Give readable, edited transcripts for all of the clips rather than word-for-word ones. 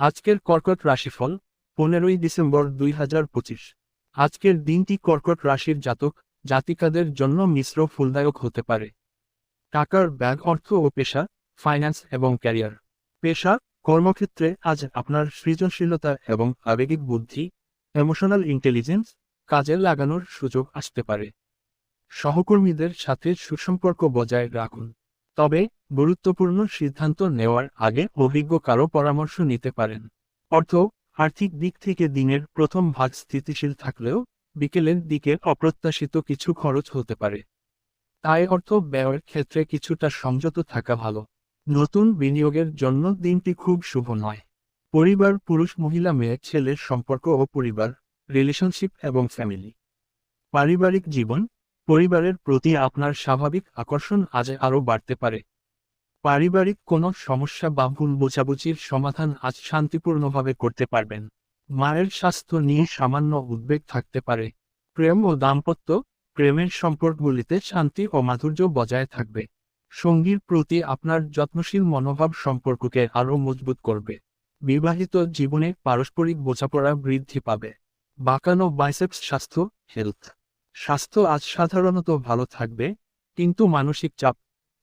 আজকের কর্কট রাশিফল 15ই ডিসেম্বর 2025। আজকের দিনটি কর্কট রাশির জাতক জাতিকাদের জন্য মিশ্র ফলদায়ক হতে পারে। টাকার ব্যাগ, অর্থ ও পেশা, ফাইন্যান্স এবং ক্যারিয়ার। পেশা, কর্মক্ষেত্রে আজ আপনার সৃজনশীলতা এবং আবেগিক বুদ্ধি, ইমোশনাল ইন্টেলিজেন্স কাজে লাগানোর সুযোগ আসতে পারে। সহকর্মীদের সাথে সুসম্পর্ক বজায় রাখুন, তবে গুরুত্বপূর্ণ সিদ্ধান্ত নেওয়ার আগে অভিজ্ঞ কারো পরামর্শ নিতে পারেন। অর্থ, আর্থিক দিক থেকে দিনের প্রথম ভাগ স্থিতিশীল থাকলেও বিকেলের দিকে অপ্রত্যাশিত কিছু খরচ হতে পারে, তাই অর্থ ব্যয়ের ক্ষেত্রে কিছুটা সংযত থাকা ভালো। নতুন বিনিয়োগের জন্য দিনটি খুব শুভ নয়। পরিবার, পুরুষ মহিলা মেয়ে ছেলের সম্পর্ক ও পরিবার, রিলেশনশিপ এবং ফ্যামিলি। পারিবারিক জীবন, পরিবারের প্রতি আপনার স্বাভাবিক আকর্ষণ আজ আরও বাড়তে পারে। পারিবারিক কোনো সমস্যা বা ভুল বোঝাবুঝির সমাধান আজ শান্তিপূর্ণভাবে করতে পারবেন। মায়ের স্বাস্থ্য নিয়ে সামান্য উদ্বেগ থাকতে পারে। প্রেম ও দাম্পত্য, প্রেমের সম্পর্কগুলিতে শান্তি ও মাধুর্য বজায় থাকবে। সঙ্গীর প্রতি আপনার যত্নশীল মনোভাব সম্পর্ককে আরও মজবুত করবে। বিবাহিত জীবনে পারস্পরিক বোঝাপড়া বৃদ্ধি পাবে। বাঁকানো বাইসেপস। স্বাস্থ্য, হেলথ। স্বাস্থ্য আজ সাধারণত ভালো থাকবে, কিন্তু মানসিক চাপ,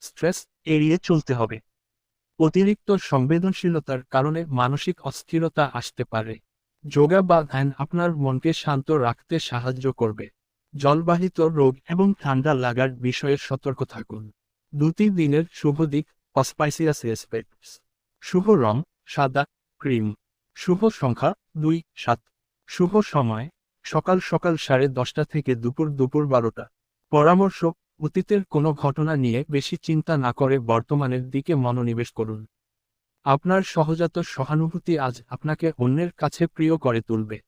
স্ট্রেস এড়িয়ে চলতে হবে। অতিরিক্ত সংবেদনশীলতার কারণে মানসিক অস্থিরতা আসতে পারে। যোগা বা ধ্যান আপনার মনকে শান্ত রাখতে সাহায্য করবে। জলবাহিত রোগ এবং ঠান্ডা লাগার বিষয়ে সতর্ক থাকুন। দুটি দিনের শুভ দিক, অস্পাইসিয়াস এসপেক্টস। শুভ রং সাদা, ক্রিম। শুভ সংখ্যা 2, 7। শুভ সময় সকাল সকাল 10:30 থেকে দুপুর 12টা। পরামর্শ, অতীতের কোনো ঘটনা নিয়ে বেশি চিন্তা না করে বর্তমানের দিকে মনোনিবেশ করুন। আপনার সহজাত সহানুভূতি আজ আপনাকে অন্যের কাছে প্রিয় করে তুলবে।